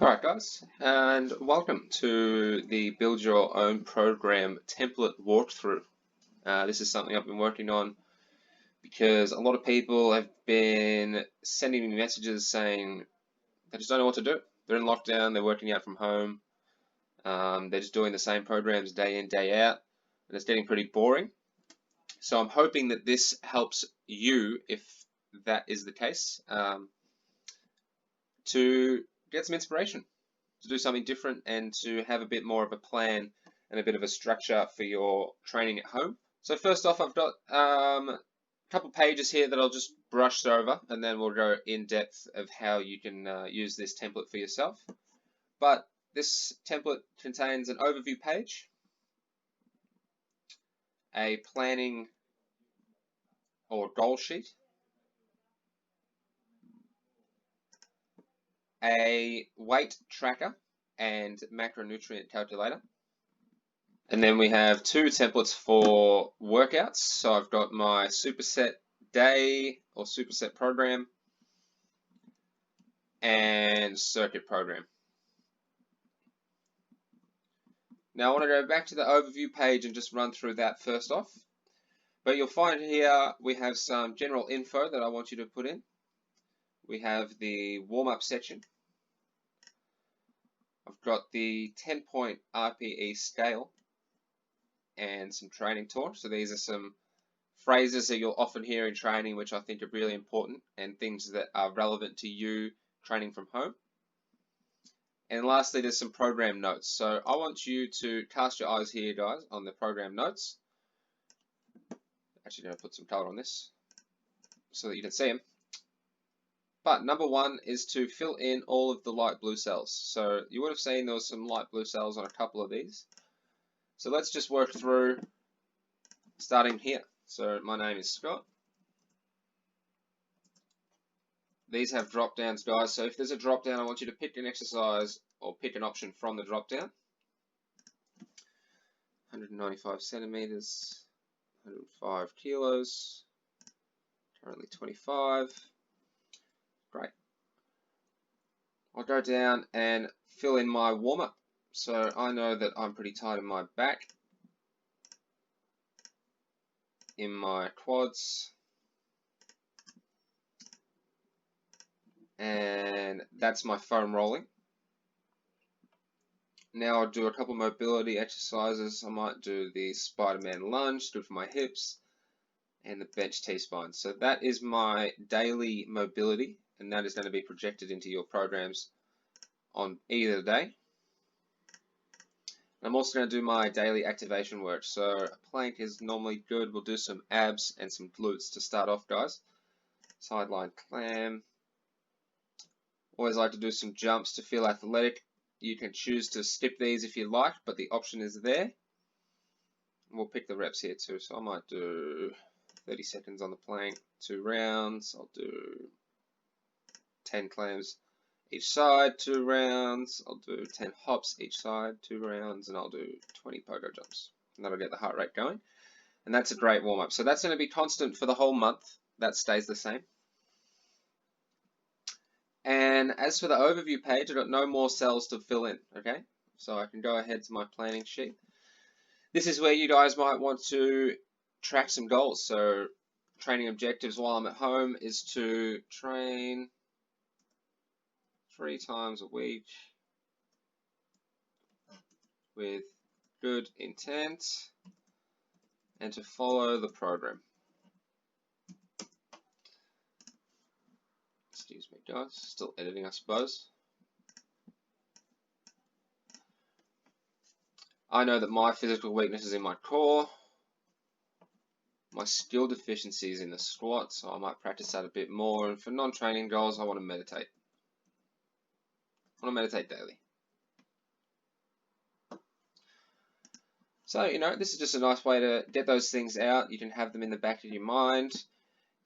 Alright guys, and welcome to the Build Your Own Program template walkthrough. This is something I've been working on because a lot of people have been sending me messages saying they just don't know what to do. They're in lockdown, they're working out from home, they're just doing the same programs day in, day out, and it's getting pretty boring. So I'm hoping that this helps you, if that is the case, to get some inspiration, to do something different, and to have a bit more of a plan and a bit of a structure for your training at home. So first off, I've got a couple pages here that I'll just brush over, and then we'll go in depth of how you can use this template for yourself. But this template contains an overview page, a planning or goal sheet, a weight tracker and macronutrient calculator. And then we have two templates for workouts. So I've got my superset day or superset program and circuit program. Now I want to go back to the overview page and just run through that first off. But you'll find here we have some general info that I want you to put in. We have the warm-up section. I've got the 10-point RPE scale and some training talk. So these are some phrases that you'll often hear in training which I think are really important and things that are relevant to you training from home. And lastly, there's some program notes. So I want you to cast your eyes here, guys, on the program notes. Actually going to put some color on this so that you can see them. But number one is to fill in all of the light blue cells. So you would have seen there was some light blue cells on a couple of these. So let's just work through starting here. So my name is Scott. These have drop downs, guys. So if there's a drop down, I want you to pick an exercise or pick an option from the drop down. 195 centimeters, 105 kilos, currently 25. Great. I'll go down and fill in my warm-up. So I know that I'm pretty tight in my back, in my quads, and that's my foam rolling. Now I'll do a couple mobility exercises. I might do the Spider-Man lunge, good for my hips, and the bench T-spine. So that is my daily mobility, and that is going to be projected into your programs on either day. I'm also going to do my daily activation work. So a plank is normally good. We'll do some abs and some glutes to start off, guys. Sideline clam. Always like to do some jumps to feel athletic. You can choose to skip these if you like, but the option is there. We'll pick the reps here too. So I might do 30 seconds on the plank, 2 rounds. I'll do 10 clams each side, 2 rounds. I'll do 10 hops each side, 2 rounds, and I'll do 20 pogo jumps. And that'll get the heart rate going. And that's a great warm-up. So that's going to be constant for the whole month. That stays the same. And as for the overview page, I've got no more cells to fill in, okay? So I can go ahead to my planning sheet. This is where you guys might want to track some goals. So training objectives while I'm at home is to train 3 times a week with good intent and to follow the program. Excuse me, guys. Still editing, I suppose. I know that my physical weakness is in my core. My skill deficiency is in the squat, so I might practice that a bit more. And for non-training goals, I want to meditate. I want to meditate daily. So, this is just a nice way to get those things out. You can have them in the back of your mind.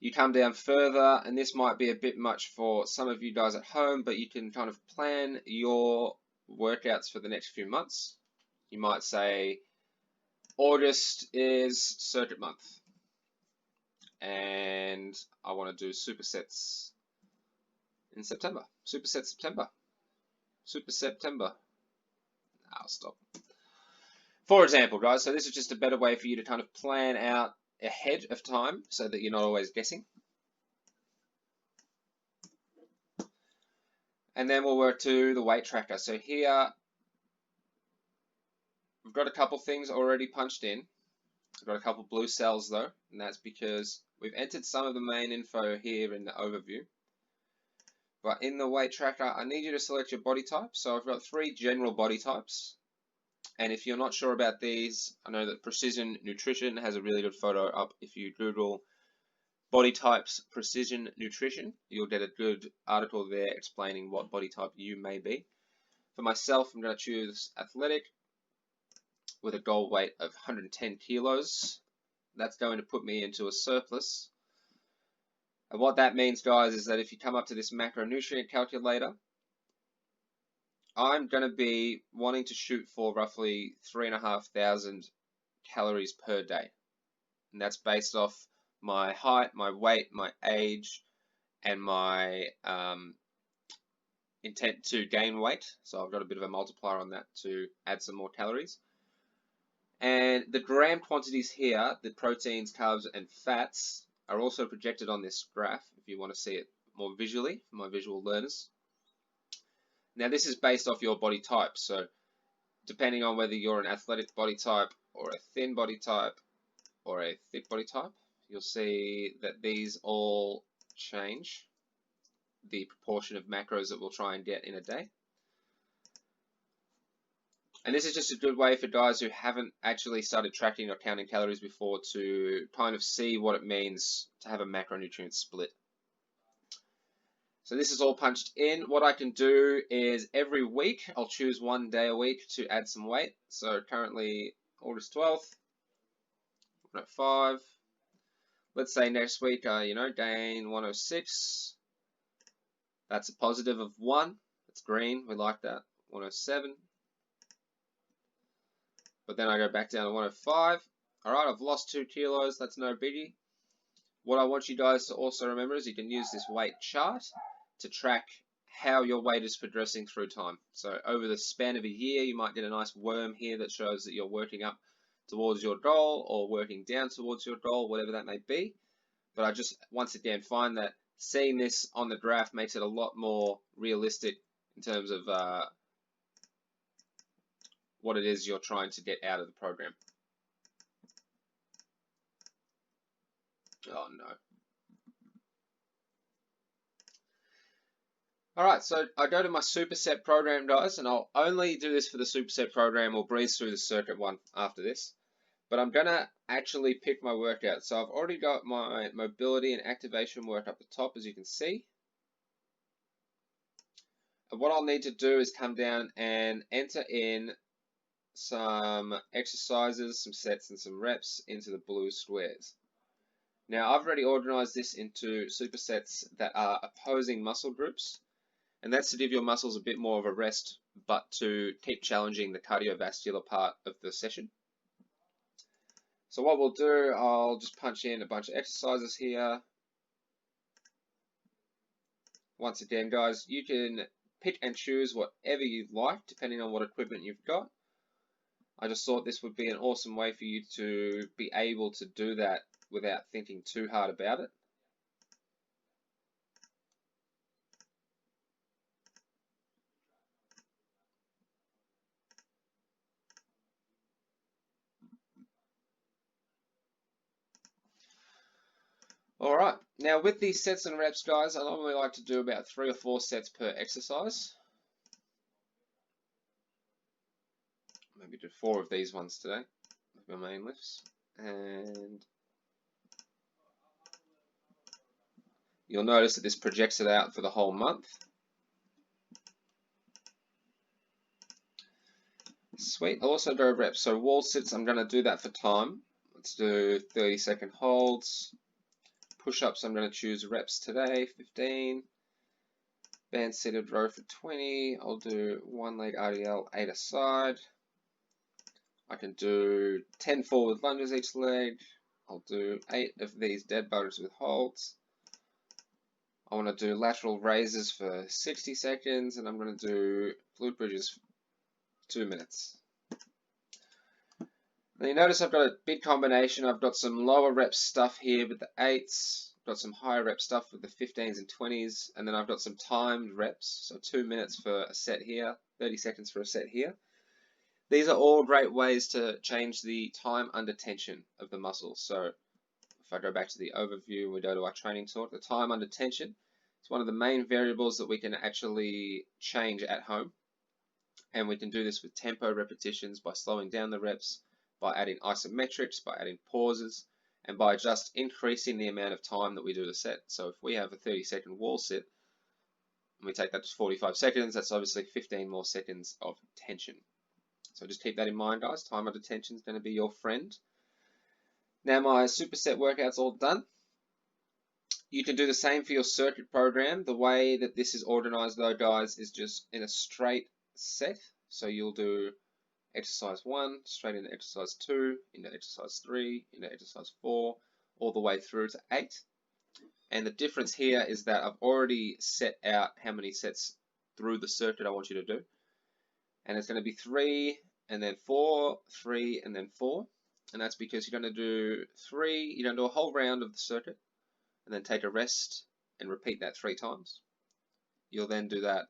You come down further, and this might be a bit much for some of you guys at home, but you can kind of plan your workouts for the next few months. You might say, August is circuit month, and I want to do supersets in September. Superset September. Super September. I'll stop. For example, guys, so this is just a better way for you to kind of plan out ahead of time so that you're not always guessing. And then we'll work to the weight tracker. So here, we've got a couple things already punched in. I've got a couple blue cells though, and that's because we've entered some of the main info here in the overview. But in the weight tracker, I need you to select your body type. So I've got 3 general body types. And if you're not sure about these, I know that Precision Nutrition has a really good photo up. If you Google body types precision nutrition, you'll get a good article there explaining what body type you may be. For myself, I'm going to choose athletic with a goal weight of 110 kilos. That's going to put me into a surplus. And what that means, guys, is that if you come up to this macronutrient calculator, I'm going to be wanting to shoot for roughly 3,500 calories per day. And that's based off my height, my weight, my age, and my intent to gain weight. So I've got a bit of a multiplier on that to add some more calories. And the gram quantities here, the proteins, carbs, and fats, are also projected on this graph if you want to see it more visually for my visual learners. Now this is based off your body type, so depending on whether you're an athletic body type or a thin body type or a thick body type, you'll see that these all change the proportion of macros that we'll try and get in a day. And this is just a good way for guys who haven't actually started tracking or counting calories before to kind of see what it means to have a macronutrient split. So this is all punched in. What I can do is every week, I'll choose 1 day a week to add some weight. So currently August 12th, 105. Let's say next week, gain 106. That's a positive of 1. It's green, we like that. 107. But then I go back down to 105. All right, I've lost 2 kilos. That's no biggie. What I want you guys to also remember is you can use this weight chart to track how your weight is progressing through time. So over the span of a year, you might get a nice worm here that shows that you're working up towards your goal or working down towards your goal, whatever that may be. But I just, once again, find that seeing this on the graph makes it a lot more realistic in terms of what it is you're trying to get out of the program. Oh no. Alright, so I go to my superset program, guys, and I'll only do this for the superset program. We'll breeze through the circuit one after this. But I'm going to actually pick my workout. So I've already got my mobility and activation work up the top, as you can see. And what I'll need to do is come down and enter in some exercises, some sets, and some reps into the blue squares. Now, I've already organized this into supersets that are opposing muscle groups. And that's to give your muscles a bit more of a rest, but to keep challenging the cardiovascular part of the session. So what we'll do, I'll just punch in a bunch of exercises here. Once again, guys, you can pick and choose whatever you like, depending on what equipment you've got. I just thought this would be an awesome way for you to be able to do that without thinking too hard about it. Alright, now with these sets and reps, guys, I normally like to do about 3 or 4 sets per exercise. Maybe do 4 of these ones today with my main lifts. And you'll notice that this projects it out for the whole month. Sweet, I'll also go reps. So wall sits, I'm going to do that for time. Let's do 30-second holds. Push-ups, I'm going to choose reps today, 15. Band seated row for 20. I'll do 1 leg RDL, 8 aside. I can do 10 forward lunges each leg. I'll do 8 of these dead bugs with holds. I want to do lateral raises for 60 seconds, and I'm going to do Glute bridge is 2 minutes. Then you notice I've got a big combination. I've got some lower rep stuff here with the 8s, got some higher rep stuff with the 15s and 20s, and then I've got some timed reps, so 2 minutes for a set here, 30 seconds for a set here. These are all great ways to change the time under tension of the muscle. So if I go back to the overview and we go to our training talk, the time under tension is one of the main variables that we can actually change at home. And we can do this with tempo repetitions by slowing down the reps, by adding isometrics, by adding pauses, and by just increasing the amount of time that we do the set. So if we have a 30-second wall sit, and we take that to 45 seconds, that's obviously 15 more seconds of tension. So just keep that in mind, guys. Time under tension is going to be your friend. Now my superset workout's all done. You can do the same for your circuit program. The way that this is organized though, guys, is just in a straight set. So you'll do exercise 1, straight into exercise 2, into exercise 3, into exercise 4, all the way through to 8. And the difference here is that I've already set out how many sets through the circuit I want you to do. And it's going to be 3, and then 4, 3, and then 4. And that's because you're going to do 3, you're going to do a whole round of the circuit, and then take a rest and repeat that 3 times. You'll then do that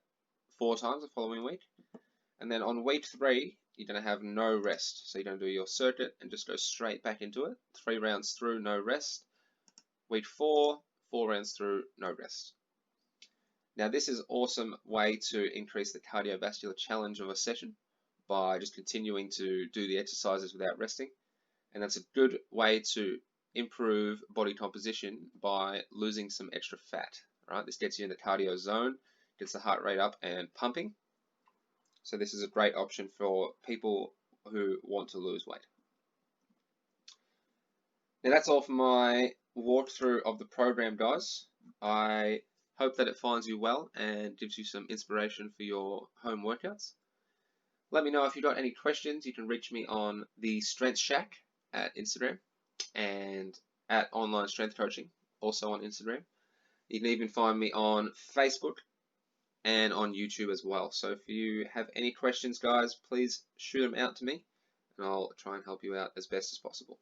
4 times the following week. And then on week 3, you're going to have no rest. So you're going to do your circuit and just go straight back into it. 3 rounds through, no rest. Week 4, 4 rounds through, no rest. Now this is an awesome way to increase the cardiovascular challenge of a session by just continuing to do the exercises without resting. And that's a good way to improve body composition by losing some extra fat. Right? This gets you in the cardio zone, gets the heart rate up and pumping. So this is a great option for people who want to lose weight. Now that's all for my walkthrough of the program, guys. I hope that it finds you well and gives you some inspiration for your home workouts. Let me know if you've got any questions. You can reach me on the Strength Shack at Instagram and at Online Strength Coaching, also on Instagram. You can even find me on Facebook and on YouTube as well. So if you have any questions, guys, please shoot them out to me and I'll try and help you out as best as possible.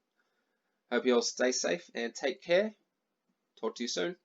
Hope you all stay safe and take care. Talk to you soon.